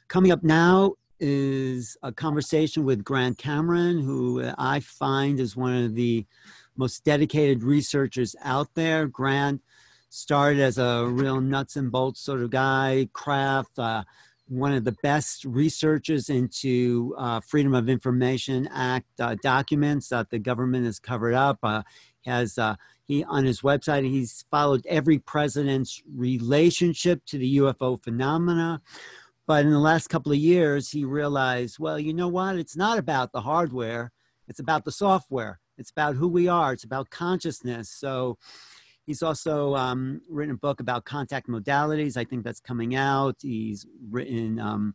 Coming up now is a conversation with Grant Cameron, who I find is one of the most dedicated researchers out there. Grant started as a real nuts and bolts sort of guy, craft, one of the best researchers into Freedom of Information Act documents that the government has covered up. He on his website, he's followed every president's relationship to the UFO phenomena. But in the last couple of years, he realized, well, you know what? It's not about the hardware. It's about the software. It's about who we are. It's about consciousness. So he's also written a book about contact modalities. I think that's coming out. He's written,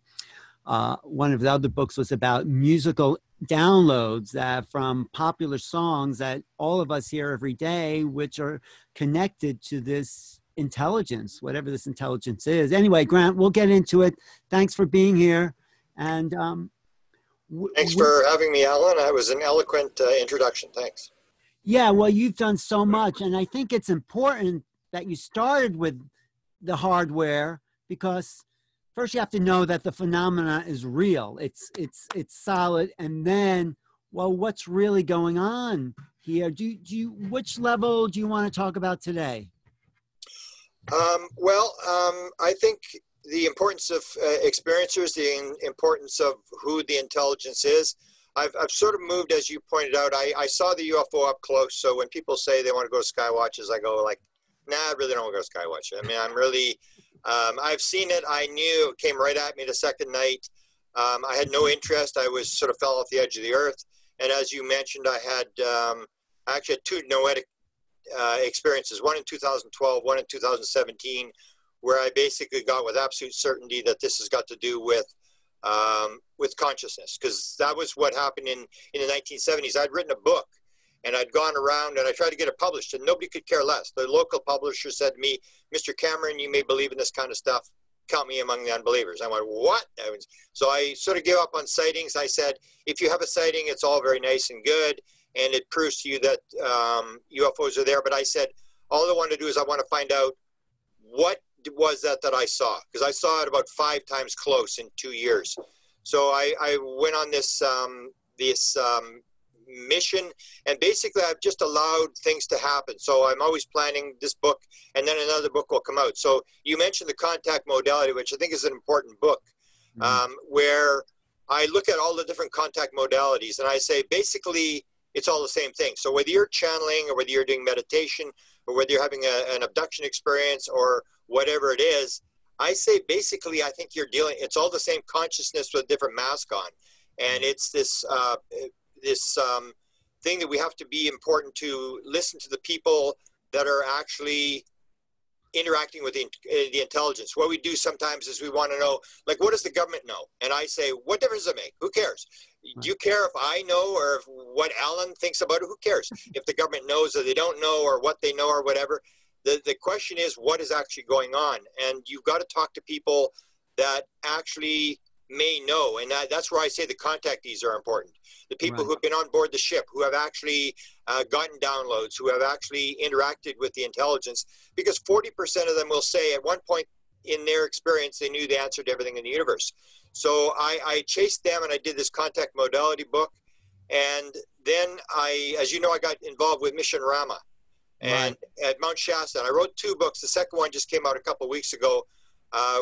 one of the other books was about musical downloads from popular songs that all of us hear every day, which are connected to this intelligence, whatever this intelligence is. Anyway, Grant, we'll get into it. Thanks for being here. And thanks for having me, Alan. That was an eloquent introduction. Thanks. Yeah, well, you've done so much, and I think it's important that you started with the hardware, because first you have to know that the phenomena is real. It's solid, and then, well, what's really going on here? Which level do you want to talk about today? I think the importance of experiencers, the importance of who the intelligence is. I've sort of moved, as you pointed out. I saw the UFO up close. So when people say they want to go to Skywatches, I go like, nah, I really don't want to go to Skywatch. I mean, I'm really, I've seen it. I knew it came right at me the second night. I had no interest. I was sort of fell off the edge of the earth. And as you mentioned, I actually had two noetic experiences, one in 2012, one in 2017, where I basically got with absolute certainty that this has got to do with consciousness, because that was what happened in the 1970s. I'd written a book and I'd gone around and I tried to get it published, and nobody could care less. The local publisher said to me, Mr. Cameron, you may believe in this kind of stuff. Count me among the unbelievers. I went, what? So I sort of gave up on sightings. I said, if you have a sighting, it's all very nice and good, and it proves to you that UFOs are there. But I said, all I want to do is I want to find out what was that I saw, because I saw it about 5 times close in 2 years. So I went on this mission, and basically I've just allowed things to happen. So I'm always planning this book, and then another book will come out. So you mentioned the contact modality, which I think is an important book, where I look at all the different contact modalities, and I say basically it's all the same thing. So whether you're channeling, or whether you're doing meditation, or whether you're having an abduction experience, or whatever it is, I say basically I think it's all the same consciousness with a different mask on. And it's this thing that we have to be important to listen to the people that are actually interacting with the intelligence. What we do sometimes is we want to know, like, what does the government know? And I say, what difference does it make? Who cares? Do you care if I know, or if what Alan thinks about it? Who cares if the government knows or they don't know, or what they know or whatever? The question is, what is actually going on? And you've got to talk to people that actually may know. And that's where I say the contactees are important. The people who have been on board the ship, who have actually gotten downloads, who have actually interacted with the intelligence, because 40% of them will say at one point in their experience, they knew the answer to everything in the universe. So I chased them, and I did this contact modality book. And then as you know, I got involved with Mission Rama and at Mount Shasta. And I wrote 2 books. The second one just came out a couple of weeks ago,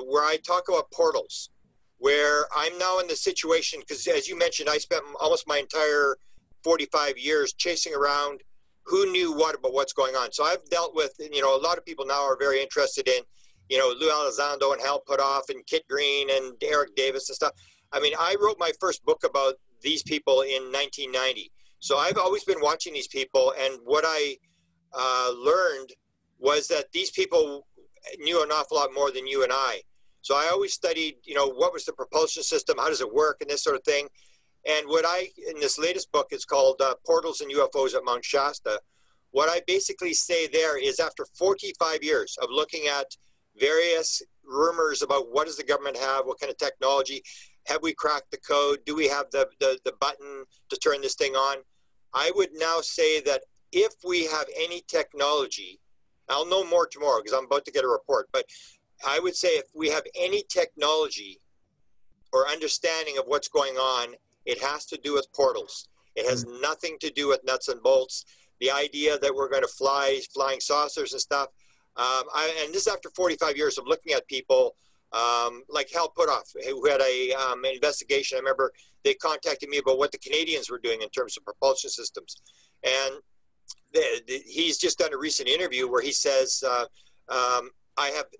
where I talk about portals, where I'm now in the situation, because as you mentioned, I spent almost my entire 45 years chasing around who knew what about what's going on. So I've dealt with, a lot of people now are very interested in, Lou Elizondo and Hal Puthoff and Kit Green and Eric Davis and stuff. I mean, I wrote my first book about these people in 1990. So I've always been watching these people, and what I learned was that these people knew an awful lot more than you and I. So I always studied, what was the propulsion system, how does it work, and this sort of thing. And in this latest book, it's called Portals and UFOs at Mount Shasta. What I basically say there is, after 45 years of looking at various rumors about what does the government have, what kind of technology, have we cracked the code, do we have the button to turn this thing on, I would now say that if we have any technology, I'll know more tomorrow because I'm about to get a report, but I would say if we have any technology or understanding of what's going on, it has to do with portals. It has nothing to do with nuts and bolts. The idea that we're going to flying saucers and stuff. And this is after 45 years of looking at people like Hal Putoff, who had an investigation. I remember they contacted me about what the Canadians were doing in terms of propulsion systems. And he's just done a recent interview where he says,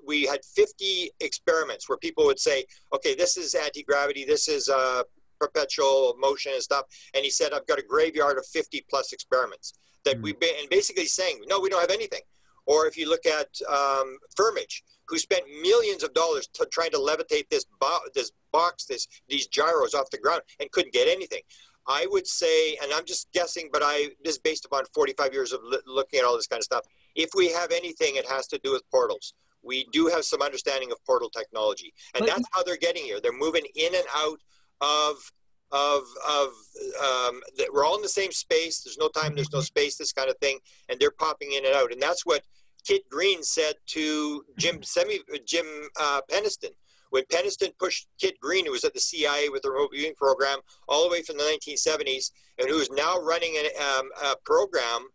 we had 50 experiments where people would say, okay, this is anti-gravity, this is perpetual motion and stuff. And he said, I've got a graveyard of 50 plus experiments that we've been, and basically saying, no, we don't have anything. Or if you look at Firmage, who spent millions of dollars trying to levitate this box, these gyros off the ground and couldn't get anything. I would say, and I'm just guessing, but this is based upon 45 years of looking at all this kind of stuff. If we have anything, it has to do with portals. We do have some understanding of portal technology, and that's how they're getting here. They're moving in and out we're all in the same space. There's no time, there's no space, this kind of thing, and they're popping in and out. And that's what Kit Green said to Jim Peniston. When Peniston pushed Kit Green, who was at the CIA with the remote viewing program all the way from the 1970s, and who is now running a program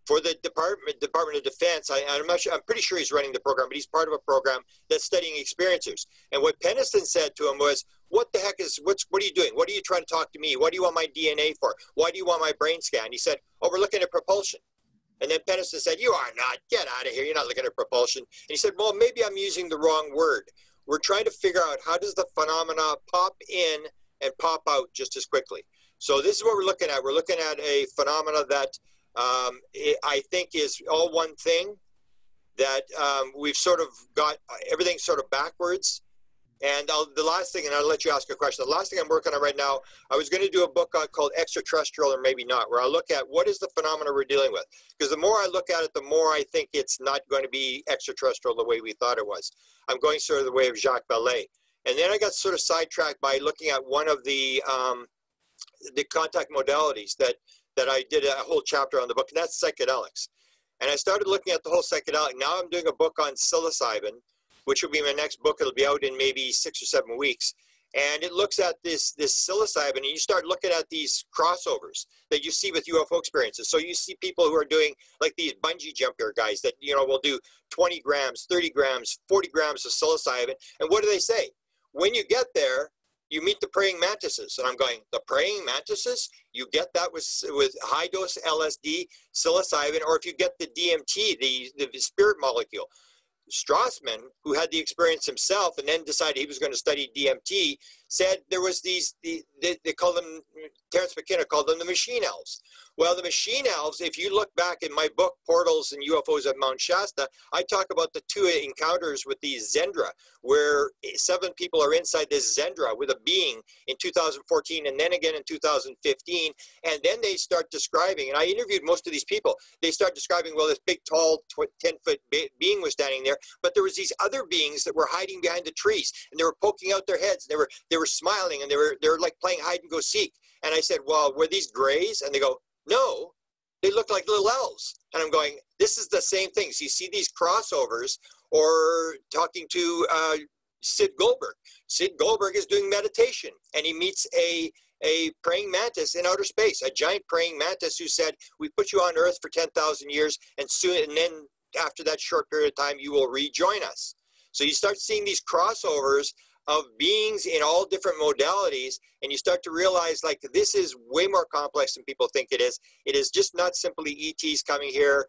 for the Department of Defense. I'm pretty sure he's running the program, but he's part of a program that's studying experiencers. And what Peniston said to him was, what the heck what are you doing? What are you trying to talk to me? What do you want my DNA for? Why do you want my brain scan? He said, oh, we're looking at propulsion. And then Peniston said, you are not, get out of here. You're not looking at propulsion. And he said, well, maybe I'm using the wrong word. We're trying to figure out how does the phenomena pop in and pop out just as quickly. So this is what we're looking at. We're looking at a phenomena that I think is all one thing, that we've sort of got everything sort of backwards. And the last thing, and I'll let you ask a question. The last thing I'm working on right now, I was going to do a book called Extraterrestrial or Maybe Not, where I look at what is the phenomena we're dealing with. Because the more I look at it, the more I think it's not going to be extraterrestrial the way we thought it was. I'm going sort of the way of Jacques Vallée. And then I got sort of sidetracked by looking at one of the contact modalities that I did a whole chapter on the book, and that's psychedelics. And I started looking at the whole psychedelic. Now I'm doing a book on psilocybin, which will be my next book. It'll be out in maybe 6 or 7 weeks. And it looks at this psilocybin, and you start looking at these crossovers that you see with UFO experiences. So you see people who are doing like these bungee jumper guys that, will do 20 grams, 30 grams, 40 grams of psilocybin. And what do they say? When you get there, you meet the praying mantises. And I'm going, the praying mantises? You get that with high dose LSD, psilocybin, or if you get the DMT, the spirit molecule. Strassman, who had the experience himself and then decided he was going to study DMT, said there was they call them, Terence McKenna called them the Machine Elves. Well, the Machine Elves, if you look back in my book, Portals and UFOs at Mount Shasta, I talk about the 2 encounters with these Zendra, where 7 people are inside this Zendra with a being in 2014 and then again in 2015. And then they start describing, and I interviewed most of these people, they start describing, well, this big, tall, 10-foot being was standing there, but there was these other beings that were hiding behind the trees, and they were poking out their heads, and they were smiling, and they were like playing hide and go seek. And I said, well, were these grays? And they go, no, they look like little elves. And I'm going, this is the same thing. So you see these crossovers, or talking to Sid Goldberg. Sid Goldberg is doing meditation, and he meets a praying mantis in outer space, a giant praying mantis who said, we put you on Earth for 10,000 years, and then after that short period of time, you will rejoin us. So you start seeing these crossovers of beings in all different modalities, and you start to realize, like, this is way more complex than people think it is. It is just not simply ETs coming here,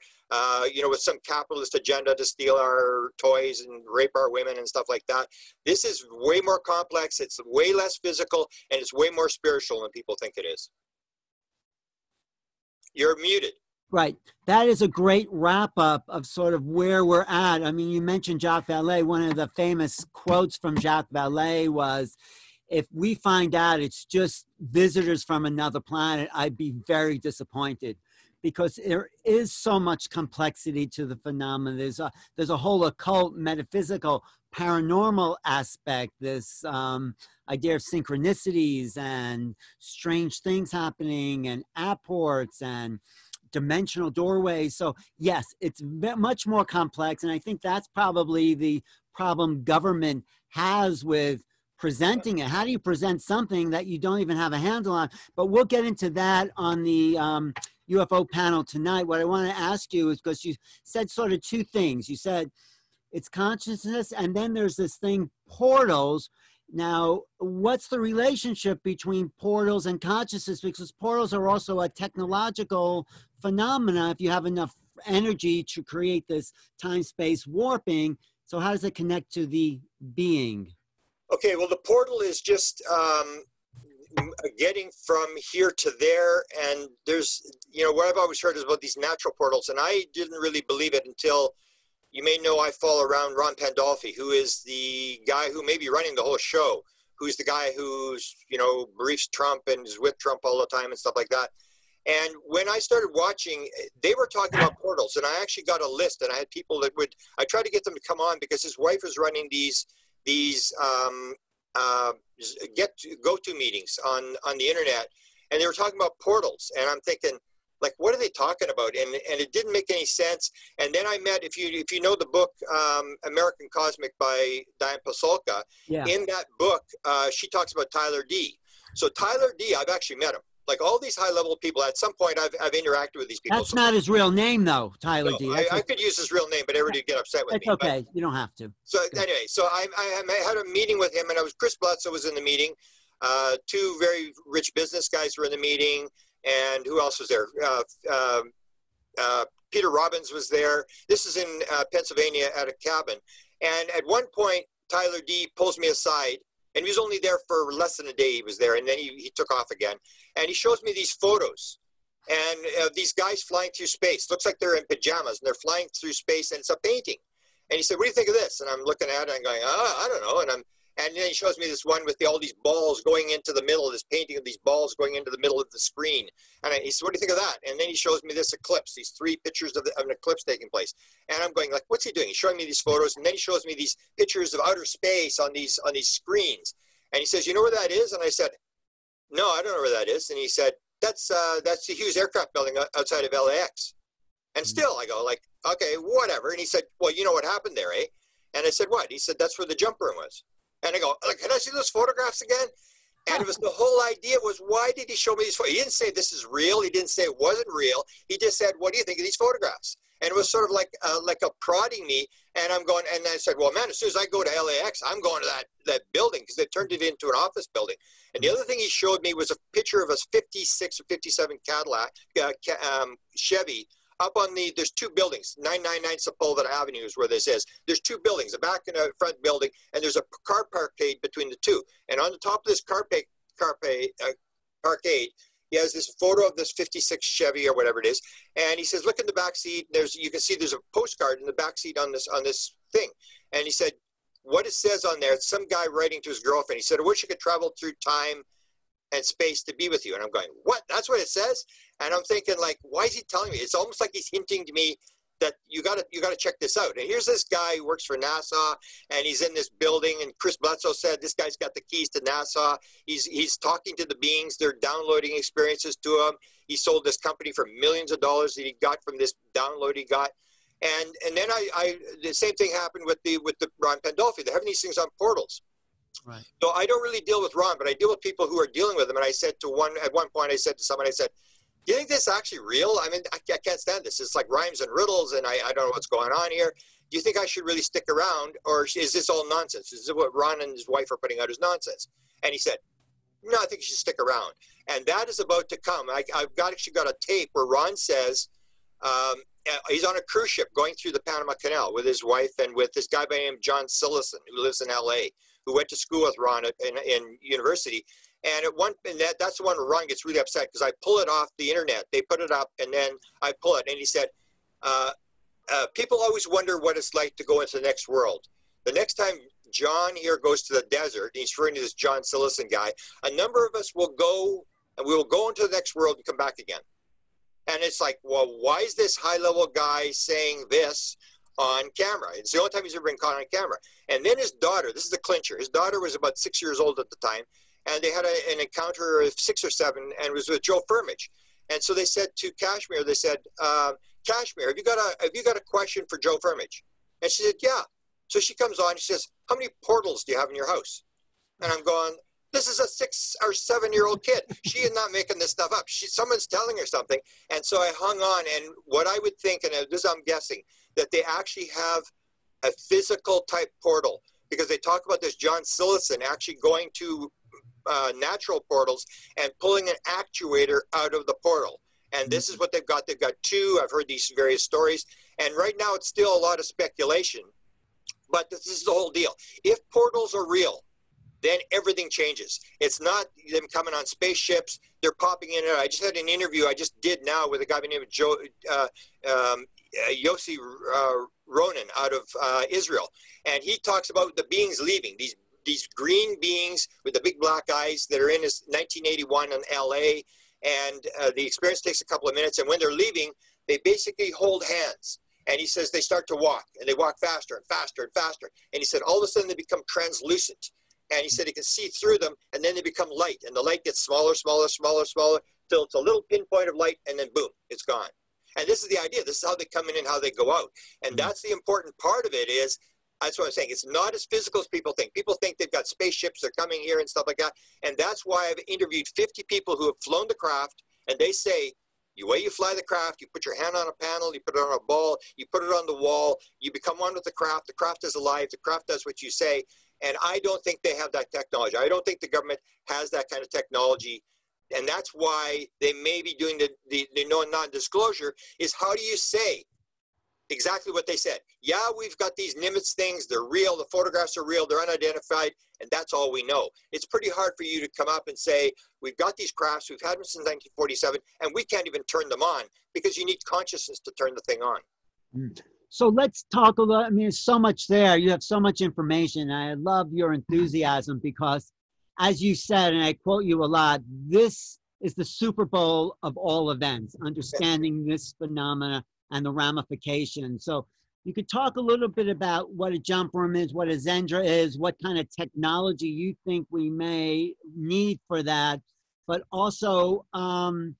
with some capitalist agenda to steal our toys and rape our women and stuff like that. This is way more complex, it's way less physical, and it's way more spiritual than people think it is. You're muted. Right. That is a great wrap up of sort of where we're at. I mean, you mentioned Jacques Vallée. One of the famous quotes from Jacques Vallée was, if we find out it's just visitors from another planet, I'd be very disappointed, because there is so much complexity to the phenomenon. There's a whole occult, metaphysical, paranormal aspect, this idea of synchronicities and strange things happening and apports and dimensional doorways. So yes, it's much more complex. And I think that's probably the problem government has with presenting it. How do you present something that you don't even have a handle on? But we'll get into that on the UFO panel tonight. What I want to ask you is, because you said sort of two things. You said it's consciousness, and then there's this thing, portals. Now, what's the relationship between portals and consciousness? Because portals are also a technological phenomena if you have enough energy to create this time-space warping. So how does it connect to the being? Okay, well, the portal is just getting from here to there. And there's, what I've always heard is about these natural portals. And I didn't really believe it until, you may know, I follow around Ron Pandolfi, who is the guy who may be running the whole show, who's the guy who's, briefs Trump and is with Trump all the time and stuff like that. And when I started watching, they were talking about portals, and I actually got a list, and I had people that I tried to get them to come on because his wife was running these go-to meetings on the internet, and they were talking about portals, and I'm thinking, like, what are they talking about? And it didn't make any sense. And then I met, if you know the book American Cosmic by Diane Pasulka, in that book she talks about Tyler D. So Tyler D, I've actually met him. Like all these high-level people, at some point I've interacted with these people. That's not his real name, though, Tyler D. I could use his real name, but everybody would get upset with me. It's okay. You don't have to. So anyway, so I had a meeting with him, and Chris Bledsoe was in the meeting. Two very rich business guys were in the meeting, and who else was there? Peter Robbins was there. This is in Pennsylvania at a cabin. And at one point, Tyler D pulls me aside, and he was only there for less than a day. He was there, and then he took off again. And he shows me these photos, and these guys flying through space. Looks like they're in pajamas, and they're flying through space, and it's a painting. And he said, "What do you think of this?" And I'm looking at it, and I'm going, I don't know. And then he shows me this one with all these balls going into the middle, this painting of these balls going into the middle of the screen. And he said, "What do you think of that?" And then he shows me this eclipse, these three pictures of an eclipse taking place. And I'm going, like, what's he doing? He's showing me these photos, and then he shows me these pictures of outer space on these screens. And he says, "You know where that is?" And I said, "No, I don't know where that is." And he said, that's the Hughes aircraft building outside of LAX. And still I go, like, okay, whatever. And he said, "Well, you know what happened there, eh?" And I said, "What?" He said, "That's where the jump room was." And I go, like, "Can I see those photographs again?" And it was, the whole idea was, why did he show me these photos? He didn't say this is real. He didn't say it wasn't real. He just said, "What do you think of these photographs?" And it was sort of like a prodding me. And I'm going, and I said, "Well, man, as soon as I go to LAX, I'm going to that building," because they turned it into an office building. And the other thing he showed me was a picture of a 56 or 57 Cadillac, Chevy, up on there's two buildings, 999 Sepulveda Avenue is where this is. There's two buildings, a back and a front building, and there's a car parkade between the two. And on the top of this parkade, he has this photo of this 56 Chevy or whatever it is. And he says, "Look in the back seat. You can see there's a postcard in the back seat on this thing." And he said, what it says on there, it's some guy writing to his girlfriend. He said, "I wish I could travel through time and space to be with you." And I'm going, what? That's what it says? And I'm thinking, like, why is he telling me? It's almost like he's hinting to me that you got to check this out. And here's this guy who works for NASA, and he's in this building. And Chris Bledsoe said this guy's got the keys to NASA. He's talking to the beings. They're downloading experiences to him. He sold this company for millions of dollars that he got from this download he got. And then the same thing happened with the Ron Pandolfi. They're having these things on portals. Right. So I don't really deal with Ron, but I deal with people who are dealing with him. And I said at one point, I said to someone, I said, "Do you think this is actually real? I mean, I can't stand this. It's like rhymes and riddles, and I don't know what's going on here. Do you think I should really stick around, or is this all nonsense? Is it what Ron and his wife are putting out as nonsense?" And he said, "No, I think you should stick around." And that is about to come. I've actually got a tape where Ron says he's on a cruise ship going through the Panama Canal with his wife and with this guy by the name of John Sillison, who lives in L.A., who went to school with Ron in university. And that's the one where Ron gets really upset because I pull it off the internet. They put it up, and then I pull it. And he said, "People always wonder what it's like to go into the next world. The next time John here goes to the desert," and he's referring to this John Sillison guy, "a number of us will go, and we will go into the next world and come back again." And it's like, well, why is this high-level guy saying this on camera? It's the only time he's ever been caught on camera. And then his daughter, this is the clincher, his daughter was about 6 years old at the time, and they had an encounter of 6 or 7, and it was with Joe Firmage. And so they said to Kashmir, they said, "Kashmir, have you got a question for Joe Firmage?" And she said, "Yeah." So she comes on, she says, "How many portals do you have in your house?" And I'm going, this is a 6 or 7-year-old kid. She is not making this stuff up. Someone's telling her something. And so I hung on. And what I would think, and this I'm guessing, that they actually have a physical type portal, because they talk about this John Sillison actually going to natural portals and pulling an actuator out of the portal. And this is what they've got. They've got 2. I've heard these various stories. And right now it's still a lot of speculation. But this is the whole deal. If portals are real, then everything changes. It's not them coming on spaceships. They're popping in and out. I just had an interview I just did now with a guy by the name of Yossi Ronan out of Israel. And he talks about the beings leaving, these green beings with the big black eyes that are in his 1981 in LA. And the experience takes a couple of minutes. And when they're leaving, they basically hold hands. And he says they start to walk, and they walk faster and faster and faster. And he said all of a sudden they become translucent. And he said he can see through them, and then they become light. And the light gets smaller, smaller, smaller, smaller, till it's a little pinpoint of light, and then boom, it's gone. And this is the idea. This is how they come in and how they go out. And that's the important part of it is, that's what I'm saying. It's not as physical as people think. People think they've got spaceships, they're coming here and stuff like that. And that's why I've interviewed 50 people who have flown the craft, and they say, the way you fly the craft, you put your hand on a panel, you put it on a ball, you put it on the wall, you become one with the craft is alive, the craft does what you say. And I don't think they have that technology. I don't think the government has that kind of technology. And that's why they may be doing the non-disclosure is, how do you say exactly what they said? Yeah, we've got these Nimitz things. They're real. The photographs are real. They're unidentified. And that's all we know. It's pretty hard for you to come up and say, we've got these crafts. We've had them since 1947, and we can't even turn them on, because you need consciousness to turn the thing on. So let's talk a little. I mean, there's so much there. You have so much information. I love your enthusiasm because, as you said, and I quote you a lot, this is the Super Bowl of all events, understanding this phenomena and the ramifications. So you could talk a little bit about what a jump room is, what a Zendra is, what kind of technology you think we may need for that, but also Ron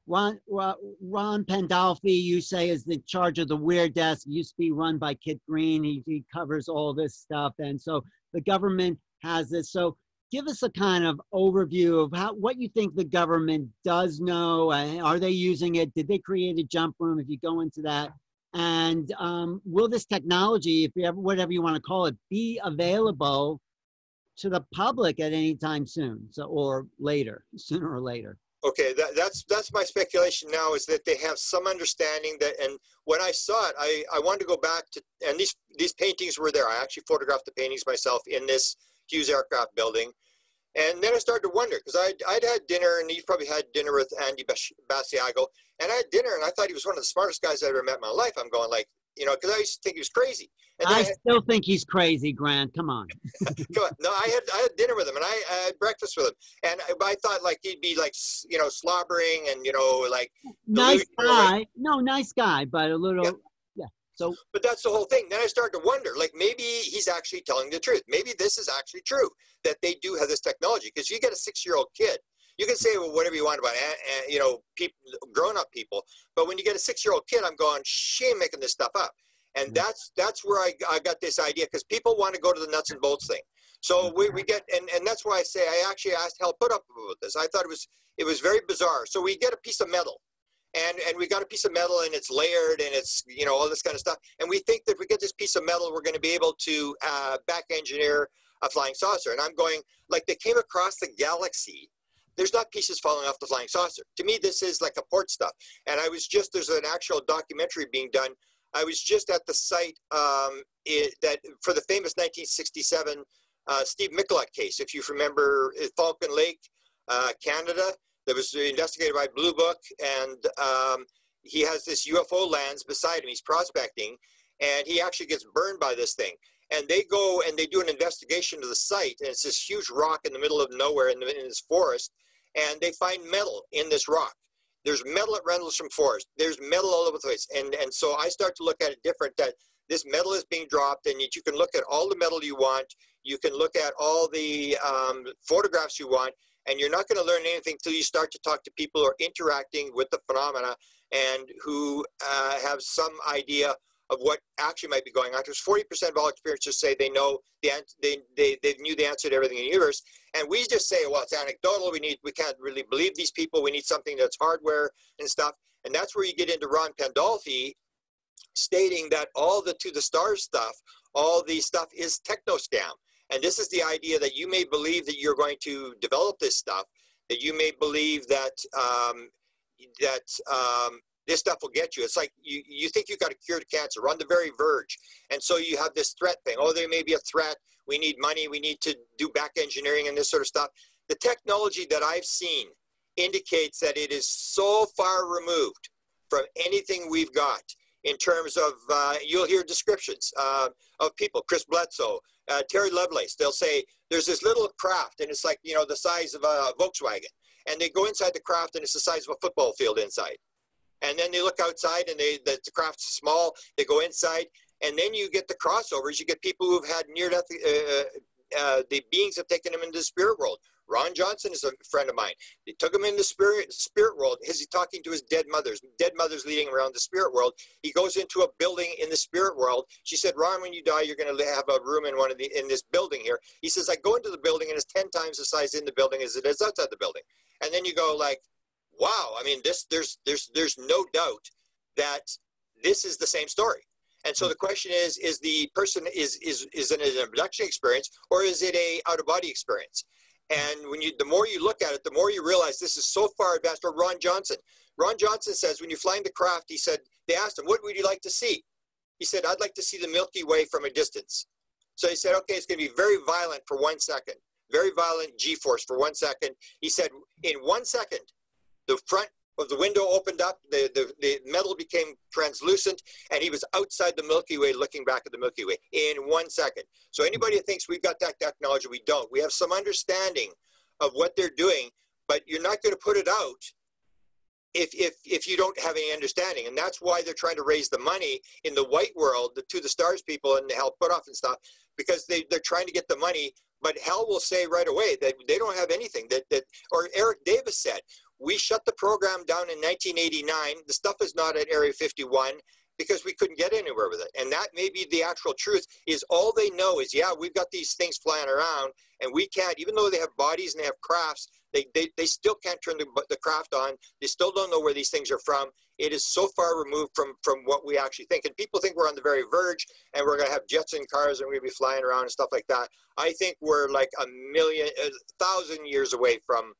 Pandolfi, you say, is in charge of the Weird Desk. It used to be run by Kit Green. He covers all this stuff. And so the government has this. So give us a kind of overview of what you think the government does know. Are they using it? Did they create a jump room, if you go into that? And will this technology, if you ever, whatever you want to call it, be available to the public at any time soon, or later, sooner or later? Okay, that's my speculation now, is that they have some understanding that, and when I saw it, I wanted to go back to, and these paintings were there. I actually photographed the paintings myself in this Hughes Aircraft building. And then I started to wonder, because I'd had dinner, and you've probably had dinner with Andy Basiago, and I had dinner, and I thought he was one of the smartest guys I ever met in my life. I'm going like, because I used to think he was crazy. And I still think he's crazy, Grant. Come on. Come on. No, I had dinner with him, and I had breakfast with him, and I thought like he'd be like slobbering and like nice guy. No, nice guy, but a little yeah. So, but that's the whole thing. Then I started to wonder, like maybe he's actually telling the truth. Maybe this is actually true, that they do have this technology. Because you get a 6-year-old kid, you can say whatever you want about people, grown-up people, but when you get a 6-year-old kid, I'm going, she ain't making this stuff up. And that's where I got this idea, because people want to go to the nuts and bolts thing. So we get, and that's why I say I actually asked Hal Puthoff about this. I thought it was very bizarre. So we get a piece of metal, and we got a piece of metal, and it's layered, and it's all this kind of stuff. And we think that if we get this piece of metal, we're going to be able to back engineer a flying saucer. And I'm going, like, they came across the galaxy. There's not pieces falling off the flying saucer. To me, this is like a port stuff. And there's an actual documentary being done. I was just at the site that for the famous 1967 Steve Michalak case, if you remember, Falcon Lake, Canada, that was investigated by Blue Book, and he has this UFO lands beside him. He's prospecting, and he actually gets burned by this thing. And they go and they do an investigation to the site, and it's this huge rock in the middle of nowhere in this forest, and they find metal in this rock. There's metal at Rendlesham Forest. There's metal all over the place. And so I start to look at it different, that this metal is being dropped, and you can look at all the metal you want. You can look at all the photographs you want, and you're not going to learn anything until you start to talk to people who are interacting with the phenomena and who have some idea of what actually might be going on. Because 40% of all experiencers say they know they knew the answer to everything in the universe, and we just say, well, it's anecdotal. We can't really believe these people. We need something that's hardware and stuff. And that's where you get into Ron Pandolfi stating that all the to the stars stuff, all the stuff is techno scam. And this is the idea that you may believe that you're going to develop this stuff, that you may believe that this stuff will get you. It's like you think you got a cure to cancer. We're on the very verge. And so you have this threat thing. Oh, there may be a threat. We need money. We need to do back engineering and this sort of stuff. The technology that I've seen indicates that it is so far removed from anything we've got in terms of, you'll hear descriptions of people, Chris Bledsoe, Terry Lovelace. They'll say, there's this little craft and it's like, you know, the size of a Volkswagen. And they go inside the craft and it's the size of a football field inside. And then they look outside and the craft's small, they go inside. And then you get the crossovers. You get people who've had near-death, the beings have taken them into the spirit world. Ron Johnson is a friend of mine. They took him in the spirit world. He's talking to his dead mother's leading him around the spirit world. He goes into a building in the spirit world. She said, Ron, when you die, you're going to have a room in this building here. He says, I go into the building and it's 10 times the size in the building as it is outside the building. And then you go like, wow, I mean, there's no doubt that this is the same story. And so the question is the person, is it an abduction experience or is it a out-of-body experience? And the more you look at it, the more you realize this is so far advanced. Or Ron Johnson says, when you're flying the craft, he said, they asked him, what would you like to see? He said, I'd like to see the Milky Way from a distance. So he said, okay, it's going to be very violent for 1 second, very violent G-force for 1 second. He said, in 1 second, the front of the window opened up, the metal became translucent, and he was outside the Milky Way looking back at the Milky Way in 1 second. So anybody who thinks we've got that technology, we don't. We have some understanding of what they're doing, but you're not going to put it out if you don't have any understanding. And that's why they're trying to raise the money in the white world, the To the Stars people and the Hell Put Off and stuff, because they're trying to get the money. But Hell will say right away that they don't have anything. Or Eric Davis said, we shut the program down in 1989. The stuff is not at Area 51 because we couldn't get anywhere with it. And that may be the actual truth, is all they know is, yeah, we've got these things flying around and we can't, even though they have bodies and they have crafts, they still can't turn the craft on. They still don't know where these things are from. It is so far removed from what we actually think. And people think we're on the very verge and we're going to have jets and cars and we're going to be flying around and stuff like that. I think we're like 1,000 years away from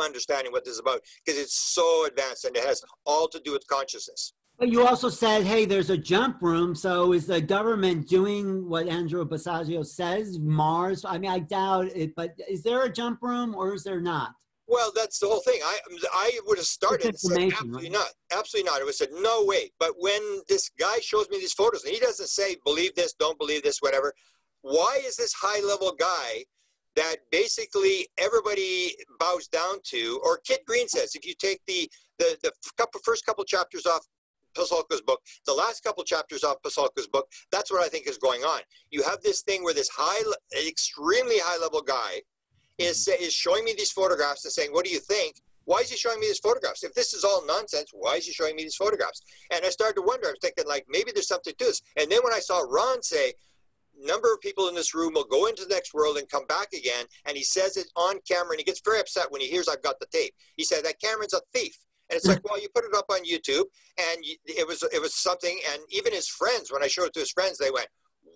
understanding what this is about, because it's so advanced and it has all to do with consciousness. But you also said, hey, there's a jump room. So is the government doing what Andrew Basagio says, Mars? I mean, I doubt it, but is there a jump room or is there not? Well, that's the whole thing. I would have started and said, absolutely not. Absolutely not. I would have said, no way. But when this guy shows me these photos, and he doesn't say, believe this, don't believe this, whatever. Why is this high-level guy that basically everybody bows down to, or Kit Green says, if you take the first couple chapters off Pasulka's book, the last couple chapters off Pasulka's book, that's what I think is going on. You have this thing where this extremely high-level guy is showing me these photographs and saying, what do you think? Why is he showing me these photographs? If this is all nonsense, why is he showing me these photographs? And I started to wonder, I was thinking, like, maybe there's something to this. And then when I saw Ron say, number of people in this room will go into the next world and come back again, and he says it on camera, and he gets very upset when he hears I've got the tape. He said, that Cameron's a thief. And it's like, well, you put it up on YouTube, and it was something, and even his friends, when I showed it to his friends, they went,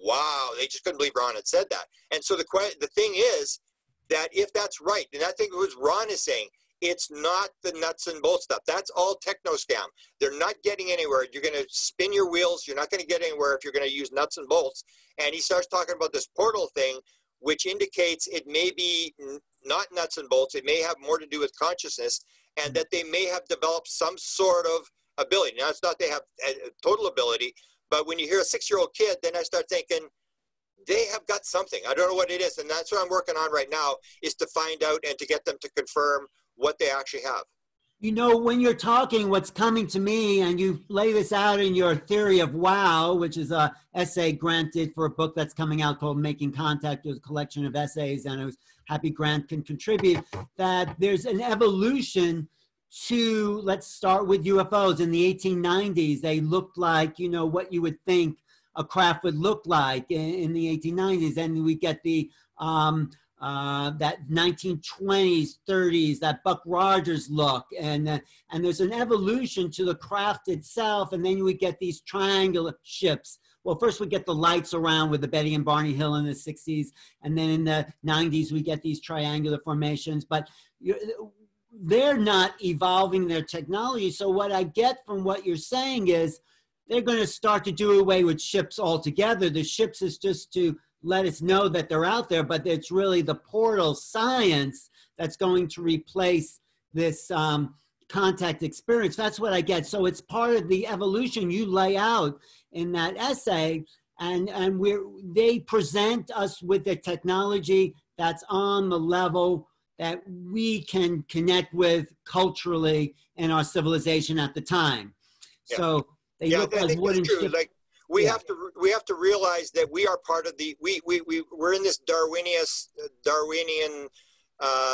wow, they just couldn't believe Ron had said that. And so the thing is that if that's right, and I think it was Ron is saying, it's not the nuts and bolts stuff. That's all techno scam. They're not getting anywhere. You're going to spin your wheels. You're not going to get anywhere if you're going to use nuts and bolts. And he starts talking about this portal thing, which indicates it may be not nuts and bolts. It may have more to do with consciousness, and that they may have developed some sort of ability. Now, it's not they have a total ability, but when you hear a 6-year-old kid, then I start thinking, they have got something. I don't know what it is. And that's what I'm working on right now, is to find out and to get them to confirm what they actually have. You know, when you're talking, what's coming to me, and you lay this out in your theory of wow, which is a essay granted for a book that's coming out called Making Contact. It was a collection of essays, and I was happy Grant can contribute, that there's an evolution to, let's start with UFOs. In the 1890s, they looked like, you know, what you would think a craft would look like in the 1890s. And we get the that 1920s, 30s, that Buck Rogers look, and there's an evolution to the craft itself, and then we get these triangular ships. Well, first we get the lights around with the Betty and Barney Hill in the 60s, and then in the 90s we get these triangular formations, but they're not evolving their technology. So what I get from what you're saying is they're going to start to do away with ships altogether. The ships is just to let us know that they're out there, but it's really the portal science that's going to replace this contact experience. That's what I get. So it's part of the evolution you lay out in that essay, and they present us with the technology that's on the level that we can connect with culturally in our civilization at the time. Yeah. So they look like wooden ships. Like, we have to realize that we are part of the we're in this Darwinian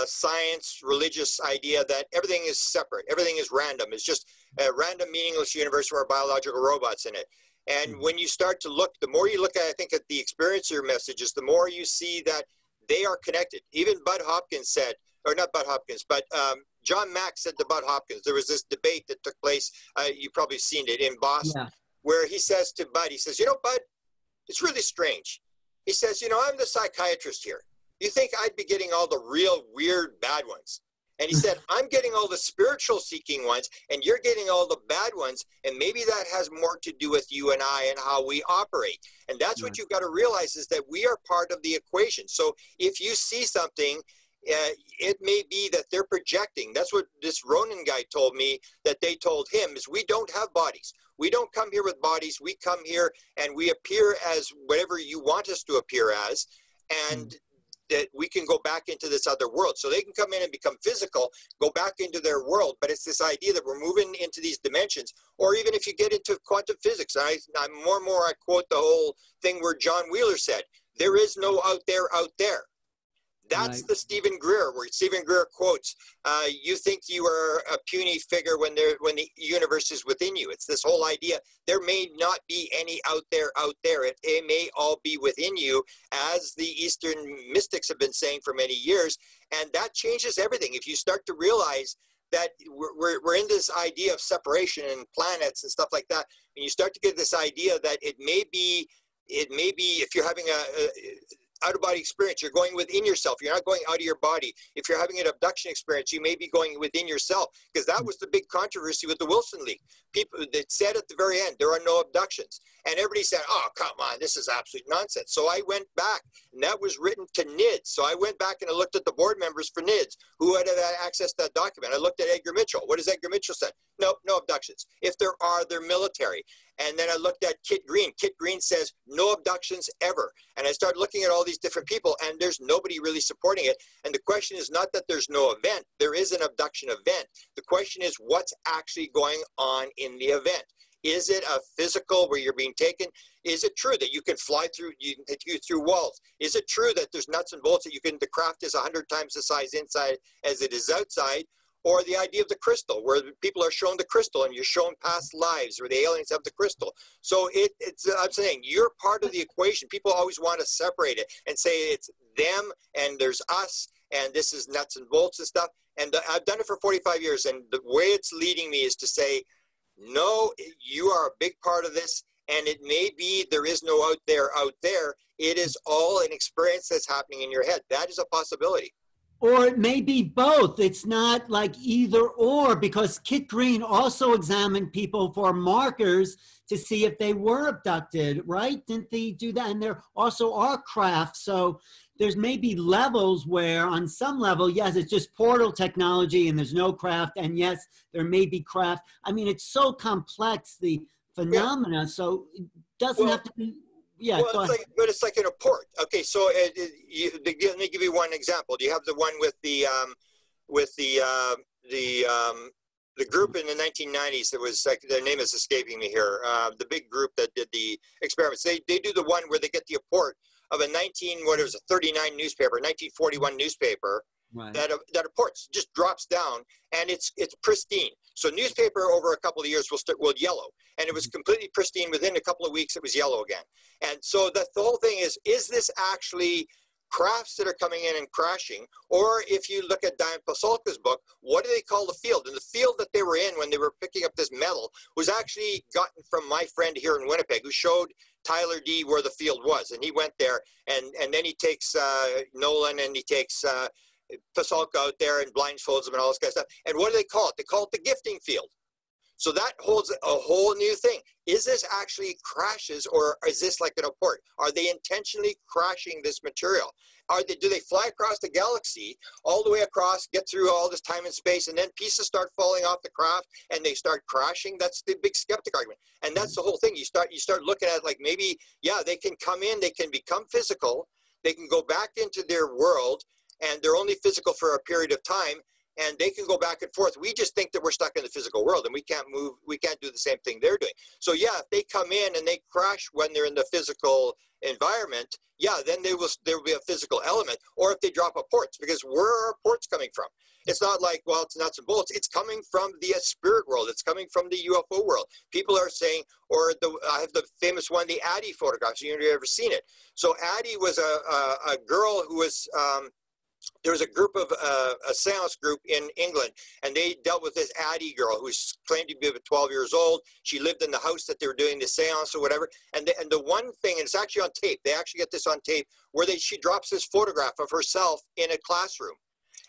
science religious idea that everything is separate, everything is random. It's just a random, meaningless universe where biological robots in it. And when you start to look, the more you look at, I think, at the experiencer messages, the more you see that they are connected. Even Bud Hopkins said, or not Bud Hopkins, but John Mack said to Bud Hopkins, there was this debate that took place, you've probably seen it, in Boston. Yeah. Where he says to Bud, he says, you know, Bud, it's really strange. He says, you know, I'm the psychiatrist here. You think I'd be getting all the real weird bad ones? And he said, I'm getting all the spiritual seeking ones, and you're getting all the bad ones. And maybe that has more to do with you and I and how we operate. And that's what you've got to realize, is that we are part of the equation. So if you see something, it may be that they're projecting. That's what this Ronin guy told me, that they told him, is we don't have bodies. We don't come here with bodies. We come here and we appear as whatever you want us to appear as, and that we can go back into this other world. So they can come in and become physical, go back into their world. But it's this idea that we're moving into these dimensions. Or even if you get into quantum physics, I'm more and more, I quote the whole thing where John Wheeler said, there is no out there out there. That's the Stephen Greer, where Stephen Greer quotes, you think you are a puny figure when the universe is within you. It's this whole idea, there may not be any out there out there. It may all be within you, as the Eastern mystics have been saying for many years. And that changes everything. If you start to realize that we're in this idea of separation and planets and stuff like that, and you start to get this idea that it may be if you're having a out-of-body experience, you're going within yourself. You're not going out of your body. If you're having an abduction experience, you may be going within yourself, because that was the big controversy with the Wilson leak. People that said at the very end, there are no abductions. And everybody said, oh, come on, this is absolute nonsense. So I went back, and that was written to NIDS. So I went back and I looked at the board members for NIDS who had access to that document. I looked at Edgar Mitchell. What does Edgar Mitchell say? Nope, no abductions. If there are, they're military. And then I looked at Kit Green. Kit Green says no abductions ever. And I started looking at all these different people, and there's nobody really supporting it. And the question is not that there's no event. There is an abduction event. The question is what's actually going on in the event. Is it a physical where you're being taken? Is it true that you can fly through, you can take you through walls? Is it true that there's nuts and bolts that you can, the craft is 100 times the size inside as it is outside? Or the idea of the crystal, where people are shown the crystal and you're shown past lives, where the aliens have the crystal. So I'm saying you're part of the equation. People always want to separate it and say it's them and there's us and this is nuts and bolts and stuff. And I've done it for 45 years. And the way it's leading me is to say, no, you are a big part of this. And it may be there is no out there out there. It is all an experience that's happening in your head. That is a possibility. Or it may be both. It's not like either or, because Kit Green also examined people for markers to see if they were abducted, right? Didn't they do that? And there also are crafts. So there's maybe levels where on some level, yes, it's just portal technology and there's no craft. And yes, there may be craft. I mean, it's so complex, the phenomena. Yeah. So it doesn't have to be. Yeah, well, it's like in a port. Okay, so let me give you one example. Do you have the one with the group in the 1990s that was, like, their name is escaping me here, the big group that did the experiments? They do the one where they get the report of a 1939 newspaper, 1941 newspaper, Right. that a port just drops down, and it's pristine. So newspaper over a couple of years will yellow, and it was completely pristine. Within a couple of weeks, it was yellow again. And so the whole thing is this actually crafts that are coming in and crashing? Or if you look at Diane Pasulka's book, what do they call the field? And the field that they were in when they were picking up this metal was actually gotten from my friend here in Winnipeg, who showed Tyler D where the field was. And he went there, and then he takes Nolan, and he takes Pasulka out there and blindfolds them and all this kind of stuff. And what do they call it? They call it the gifting field. So that holds a whole new thing. Is this actually crashes, or is this like an abort? Are they intentionally crashing this material? Do they fly across the galaxy, all the way across, get through all this time and space, and then pieces start falling off the craft and they start crashing? That's the big skeptic argument. And that's the whole thing. You start looking at, like, maybe, yeah, they can come in, they can become physical, they can go back into their world, and they're only physical for a period of time, and they can go back and forth. We just think that we're stuck in the physical world, and we can't move. We can't do the same thing they're doing. So yeah, if they come in and they crash when they're in the physical environment, yeah, then there will be a physical element. Or if they drop a ports, because where are ports coming from? It's not like, well, it's nuts and bolts. It's coming from the spirit world. It's coming from the UFO world. People are saying, or I have the famous one, the Addie photographs. You've ever seen it? So Addie was a girl who was. There was a group of a seance group in England, and they dealt with this Addie girl who's claimed to be about 12 years old. She lived in the house that they were doing the seance or whatever. And the one thing, and it's actually on tape, they actually get this on tape, where she drops this photograph of herself in a classroom.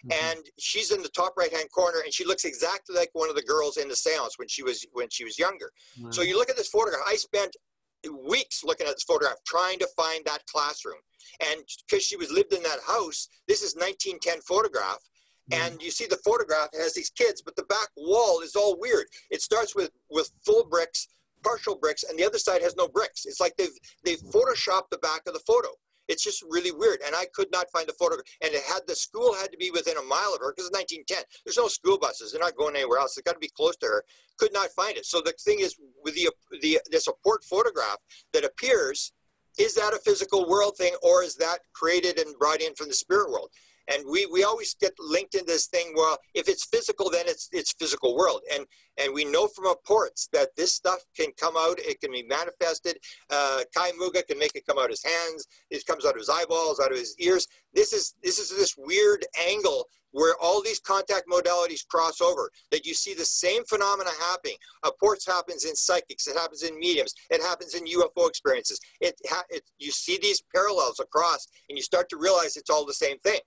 Mm-hmm. And she's in the top right-hand corner, and she looks exactly like one of the girls in the seance when she was younger. Wow. So you look at this photograph. I spent weeks looking at this photograph, trying to find that classroom. And because she lived in that house, this is 1910 photograph. And you see the photograph, it has these kids, but the back wall is all weird. It starts with full bricks, partial bricks, and the other side has no bricks. It's like they've photoshopped the back of the photo. It's just really weird. And I could not find the photograph. And the school had to be within a mile of her, because it's 1910. There's no school buses. They're not going anywhere else. They've got to be close to her. Could not find it. So the thing is, with this abort photograph that appears, is that a physical world thing, or is that created and brought in from the spirit world? And we always get linked in this thing, well, if it's physical, then it's physical world. And we know from reports that this stuff can come out, it can be manifested. Kai Muga can make it come out his hands, it comes out of his eyeballs, out of his ears. This is this weird angle where all these contact modalities cross over, that you see the same phenomena happening. Ports happens in psychics, it happens in mediums, it happens in UFO experiences. You see these parallels across, and you start to realize it's all the same thing.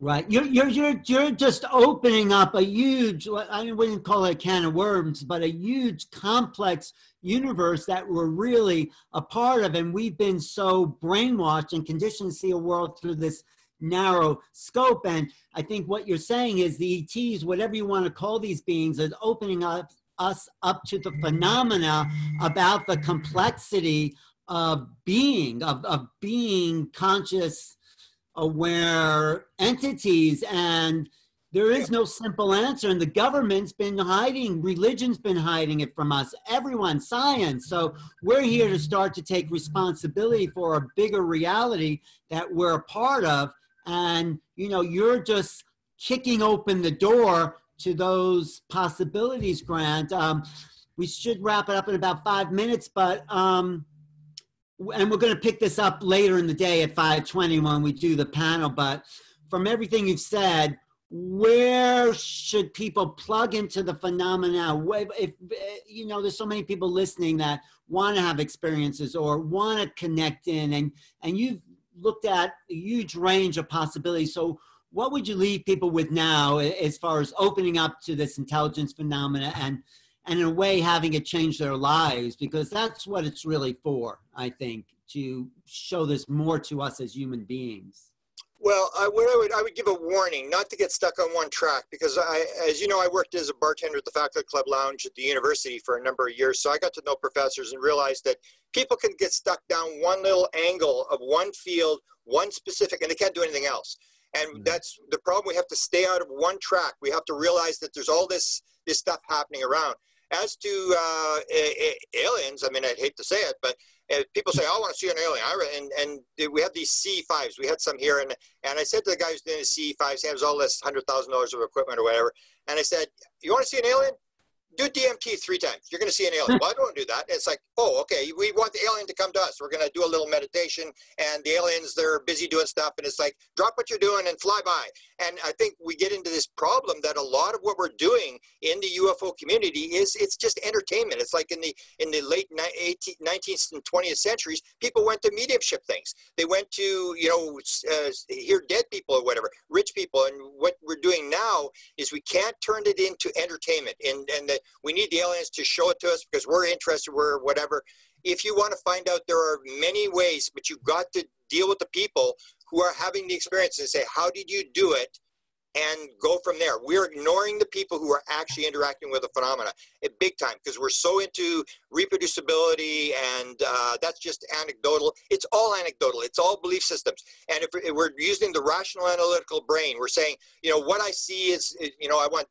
Right. You're just opening up a huge, I wouldn't call it a can of worms, but a huge complex universe that we're really a part of. And we've been so brainwashed and conditioned to see a world through this narrow scope. And I think what you're saying is the ETs, whatever you want to call these beings, is opening us up to the phenomena about the complexity of being, of being conscious, aware entities. And there is no simple answer, and the government's been hiding, religion's been hiding it from us, everyone, science. So we're here to start to take responsibility for a bigger reality that we're a part of. And you're just kicking open the door to those possibilities, Grant. We should wrap it up in about 5 minutes, but and we're going to pick this up later in the day at 5:20 when we do the panel. But from everything you've said, where should people plug into the phenomena? If there's so many people listening that want to have experiences or want to connect in, and you've looked at a huge range of possibilities. So what would you leave people with now as far as opening up to this intelligence phenomena and in a way having it change their lives? Because that's what it's really for, I think, to show this more to us as human beings. Well, I would give a warning not to get stuck on one track, because as you know, I worked as a bartender at the Faculty Club Lounge at the university for a number of years. So I got to know professors and realized that people can get stuck down one little angle of one field, one specific, and they can't do anything else. And that's the problem. We have to stay out of one track. We have to realize that there's all this stuff happening around. As to aliens, I mean, I'd hate to say it, but And people say, "Oh, I want to see an alien." And we had these CE5s. We had some here, and I said to the guy who's doing the CE5s, he has all this $100,000 of equipment or whatever, and I said, "You want to see an alien? Do DMT 3 times. You're going to see an alien." Well, I don't do that. It's like, oh, okay, we want the alien to come to us. We're going to do a little meditation, and the aliens, they're busy doing stuff, and it's like, drop what you're doing and fly by. And I think we get into this problem that a lot of what we're doing in the UFO community it's just entertainment. It's like in the late 19th and 20th centuries, people went to mediumship things. They went to, hear dead people or whatever, rich people. And what we're doing now is we can't turn it into entertainment. And we need the aliens to show it to us because we're interested, we're whatever. If you want to find out, there are many ways, but you've got to deal with the people who are having the experience and say, how did you do it? And go from there. We're ignoring the people who are actually interacting with the phenomena big time because we're so into reproducibility, and that's just anecdotal. It's all anecdotal. It's all belief systems. And if we're using the rational analytical brain, we're saying, what I see is, I want,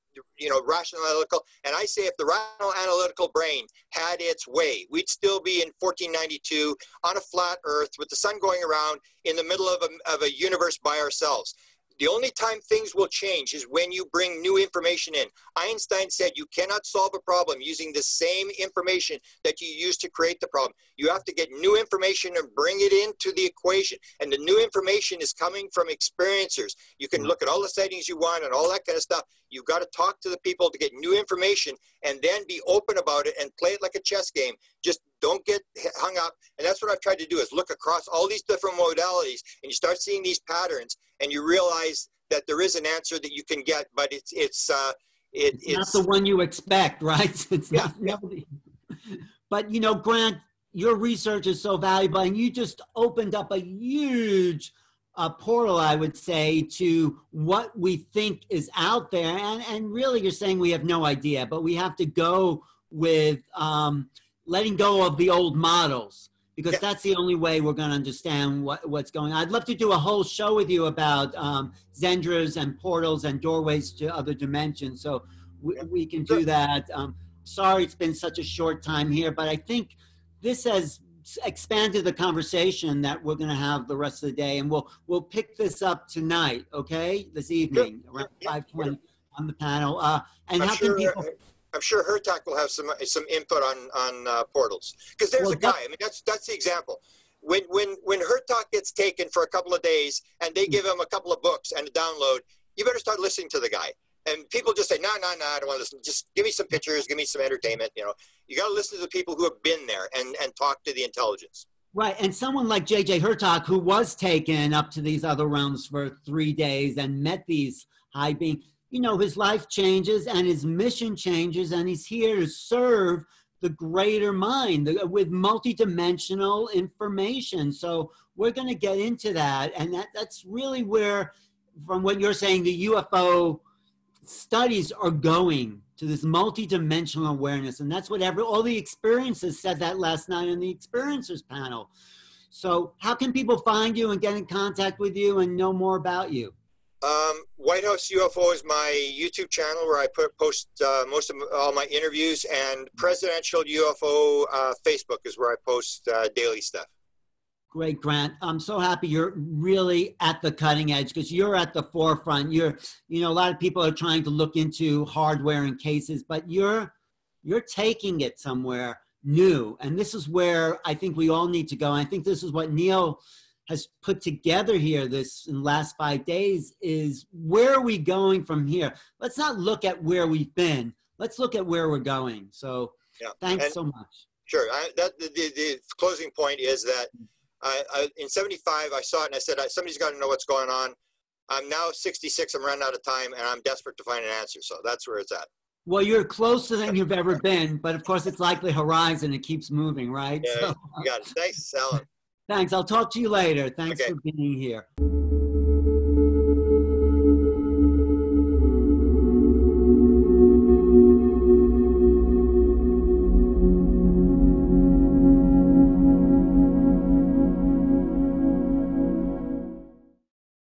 rational analytical. And I say if the rational analytical brain had its way, we'd still be in 1492 on a flat earth with the sun going around in the middle of a universe by ourselves. The only time things will change is when you bring new information in. Einstein said you cannot solve a problem using the same information that you used to create the problem. You have to get new information and bring it into the equation. And the new information is coming from experiencers. You can look at all the sightings you want and all that kind of stuff. You've got to talk to the people to get new information and then be open about it and play it like a chess game. Just don't get hung up. And that's what I've tried to do is look across all these different modalities, and you start seeing these patterns, and you realize that there is an answer that you can get, but it's not the one you expect, right? It's not. But Grant, your research is so valuable, and you just opened up a huge portal, I would say, to what we think is out there. And really, you're saying we have no idea, but we have to go with letting go of the old models, because that's the only way we're going to understand what's going on. I'd love to do a whole show with you about Zendras and portals and doorways to other dimensions. So we can do that. Sorry it's been such a short time here, but I think this has expanded the conversation that we're going to have the rest of the day. And we'll pick this up tonight, okay? This evening around 5:20 on the panel. And how can people... I'm sure Hertak will have some input on portals, because there's a guy. I mean, that's the example. When Hertak gets taken for a couple of days and they give him a couple of books and a download, you better start listening to the guy. And people just say, no, I don't want to listen. Just give me some pictures, give me some entertainment. You got to listen to the people who have been there and talk to the intelligence. Right, and someone like J.J. Hertak, who was taken up to these other realms for 3 days and met these high beings. His life changes and his mission changes, and he's here to serve the greater mind with multidimensional information. So we're going to get into that. And that's really where, from what you're saying, the UFO studies are going to this multidimensional awareness. And that's what all the experiences said that last night on the experiencers panel. So how can people find you and get in contact with you and know more about you? White House UFO is my YouTube channel where I post most of all my interviews, and Presidential UFO Facebook is where I post daily stuff. Great, Grant. I'm so happy you're really at the cutting edge, because you're at the forefront. A lot of people are trying to look into hardware and cases, but you're taking it somewhere new. And this is where I think we all need to go. And I think this is what Neil has put together here in the last 5 days is, where are we going from here? Let's not look at where we've been. Let's look at where we're going. So thanks so much. Sure. The closing point is that in 75, I saw it and I said, somebody's got to know what's going on. I'm now 66. I'm running out of time and I'm desperate to find an answer. So that's where it's at. Well, you're closer than you've ever been, but of course it's like the horizon. It keeps moving, right? Yeah, you got it. Thanks, Alan. Thanks. I'll talk to you later. Thanks for being here.